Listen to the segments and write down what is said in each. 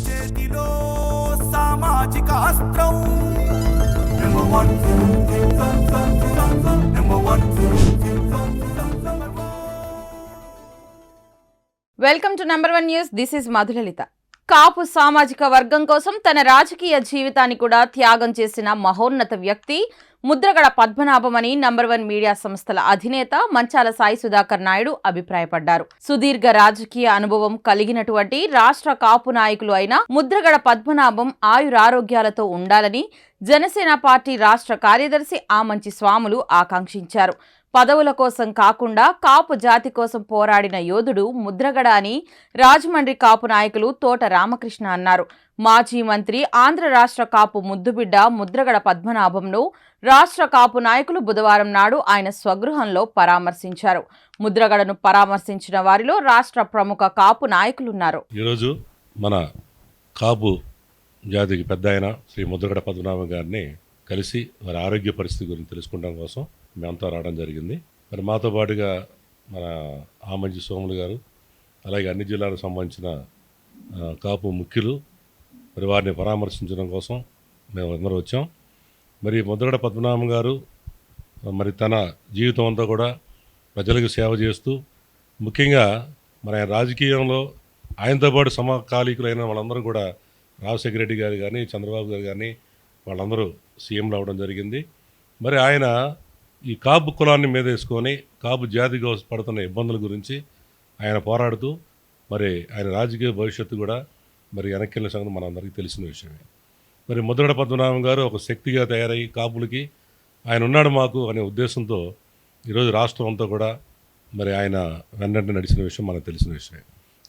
చేతిలో సామాజిక అస్త్రం Number one. Welcome to number 1 news. This is Madhulalitha. Kapu సామాజిక వర్గం కోసం తన రాజకీయ జీవితాన్ని కూడా త్యాగం చేసిన మహోన్నత వ్యక్తి ముద్రగడ పద్మనాభం అని నంబర్ 1 మీడియా సంస్థల అధినేత మంచాల సాయి సుధాకర్ నాయుడు అభిప్రాయపడ్డారు. సుదీర్ఘ రాజకీయ అనుభవం కలిగినటువంటి రాష్ట్ర కాపు నాయకులు అయిన ముద్రగడ పద్మనాభం ఆయురారోగ్యాలతో ఉండాలని జనసేన పార్టీ రాష్ట్ర కార్యదర్శి ఆమంచి స్వాములు ఆకాంక్షించారు. పదవుల కోసం కాకుండా కాపు జాతి కోసం పోరాడిన యోధుడు ముద్రగడ అని రాజమండ్రి కాపు నాయకులు తోట రామకృష్ణ అన్నారు. మాజీ మంత్రి ఆంధ్ర రాష్ట్ర కాపు ముద్దుబిడ్డ ముద్రగడ పద్మనాభంను రాష్ట్ర కాపు నాయకులు బుధవారం నాడు ఆయన స్వగృహంలో పరామర్శించారు. ముద్రగడను పరామర్శించిన వారిలో రాష్ట్ర ప్రముఖ కాపు నాయకులున్నారు. ఈరోజు మన కాపు జాతికి పెద్ద ఆయన శ్రీ ముద్రగడ పద్మనాభం గారిని కలిసి వారి ఆరోగ్య పరిస్థితి గురించి తెలుసుకోవడం కోసం మేమంతా రావడం జరిగింది. మరి మాతో పాటుగా మన ఆమంచి సోములు గారు, అలాగే అన్ని జిల్లాలకు సంబంధించిన కాపు ముఖ్యులు మరి వారిని పరామర్శించడం కోసం మేము అందరూ వచ్చాం. మరి ముద్రగడ పద్మనాభం గారు మరి తన జీవితం అంతా కూడా ప్రజలకు సేవ చేస్తూ, ముఖ్యంగా మన రాజకీయంలో ఆయనతో పాటు సమకాలీకులైన వాళ్ళందరూ కూడా రాజశేఖర రెడ్డి గారు కానీ, చంద్రబాబు గారు కానీ వాళ్ళందరూ సీఎంలు అవ్వడం జరిగింది. మరి ఆయన ఈ కాపు కులాన్ని మీద వేసుకొని కాపు జాతికి పడుతున్న ఇబ్బందుల గురించి ఆయన పోరాడుతూ మరి ఆయన రాజకీయ భవిష్యత్తు కూడా మరి వెనక్కిన సంగతి మనందరికీ తెలిసిన విషయమే. మరి ముద్రగడ పద్మనాభం గారు ఒక శక్తిగా తయారై కాపులకి ఆయన ఉన్నాడు మాకు అనే ఉద్దేశంతో ఈరోజు రాష్ట్రం అంతా కూడా మరి ఆయన వెన్నంటే నడిచిన విషయం మనకు తెలిసిన విషయమే.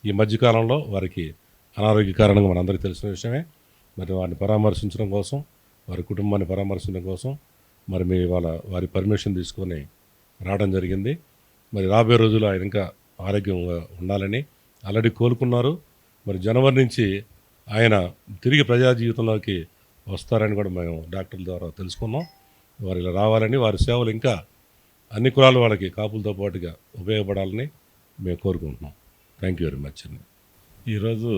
ఈ మధ్యకాలంలో వారికి అనారోగ్య కారణంగా మనందరికీ తెలిసిన విషయమే. మరి వారిని పరామర్శించడం కోసం, వారి కుటుంబాన్ని పరామర్శించడం కోసం మరి మీ వారి పర్మిషన్ తీసుకొని రావడం జరిగింది. మరి రాబోయే రోజుల్లో ఆయన ఇంకా ఆరోగ్యంగా ఉండాలని, ఆల్రెడీ కోలుకున్నారు. మరి జనవరి నుంచి ఆయన తిరిగి ప్రజా జీవితంలోకి వస్తారని కూడా మేము డాక్టర్ల ద్వారా తెలుసుకున్నాం. వారు ఇలా రావాలని, వారి సేవలు ఇంకా అన్ని కులాల వాళ్ళకి కాపులతో పాటుగా ఉపయోగపడాలని మేము కోరుకుంటున్నాం. థ్యాంక్ యూ వెరీ మచ్ అండి. ఈరోజు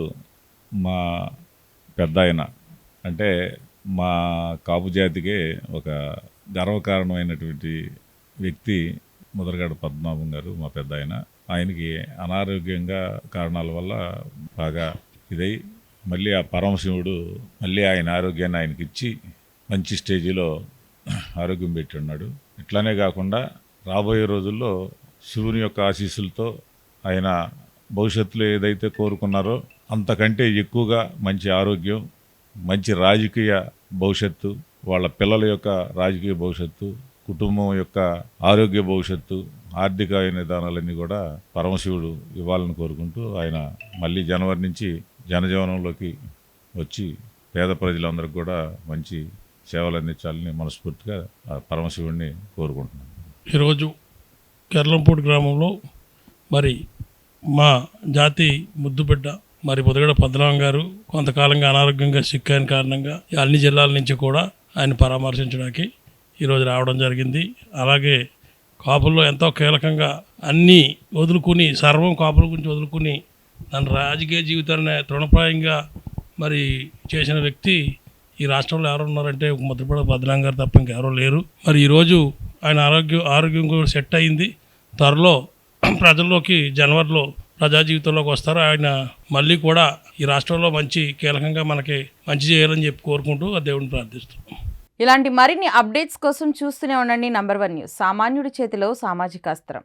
మా పెద్ద ఆయన అంటే మా కాపు జాతికే ఒక గర్వకారణమైనటువంటి వ్యక్తి ముద్రగడ పద్మనాభం గారు మా పెద్ద ఆయన. ఆయనకి అనారోగ్యంగా కారణాల వల్ల బాగా ఇదై మళ్ళీ ఆ పరమశివుడు మళ్ళీ ఆయన ఆరోగ్యాన్ని ఆయనకి ఇచ్చి మంచి స్టేజిలో ఆరోగ్యం పెట్టి ఉన్నాడు. ఇట్లానే కాకుండా రాబోయే రోజుల్లో శివుని యొక్క ఆశీస్సులతో ఆయన భవిష్యత్తులో ఏదైతే కోరుకున్నారో అంతకంటే ఎక్కువగా మంచి ఆరోగ్యం, మంచి రాజకీయ భవిష్యత్తు, వాళ్ళ పిల్లల యొక్క రాజకీయ భవిష్యత్తు, కుటుంబం యొక్క ఆరోగ్య భవిష్యత్తు, ఆర్థిక విధానాలన్నీ కూడా పరమశివుడు ఇవ్వాలని కోరుకుంటూ ఆయన మళ్ళీ జనవరి నుంచి జనజీవనంలోకి వచ్చి పేద ప్రజలందరికీ కూడా మంచి సేవలు అందించాలని మనస్ఫూర్తిగా పరమశివుడిని కోరుకుంటున్నాను. ఈరోజు కెర్లంపూడి గ్రామంలో మరి మా జాతి ముద్దుబిడ్డ మరి ముద్రగడ పద్మనాభం గారు కొంతకాలంగా అనారోగ్యంగా సిక్కైన కారణంగా అన్ని జిల్లాల నుంచి కూడా ఆయన పరామర్శించడానికి ఈరోజు రావడం జరిగింది. అలాగే కాపుల్లో ఎంతో కీలకంగా అన్నీ వదులుకుని, సర్వం కాపుల గురించి వదులుకుని తన రాజకీయ జీవితాన్ని తృణప్రాయంగా మరి చేసిన వ్యక్తి ఈ రాష్ట్రంలో ఎవరు ఉన్నారంటే ముద్రగడ పద్మనాభం గారు తప్ప ఇంకెవరూ లేరు. మరి ఈరోజు ఆయన ఆరోగ్యం కూడా సెట్ అయింది. త్వరలో ప్రజల్లోకి జనవరిలో ప్రజా జీవితంలోకి వస్తారు. ఆయన మళ్ళీ కూడా ఈ రాష్ట్రంలో మంచి కీలకంగా మనకి మంచి చేయాలని చెప్పి కోరుకుంటూ ఆ దేవుడిని ప్రార్థిస్తున్నాం. ఇలాంటి మరిన్ని అప్డేట్స్ కోసం చూస్తూనే ఉండండి నంబర్ 1 న్యూస్. సామాన్యుడి చేతిలో సామాజిక అస్త్రం.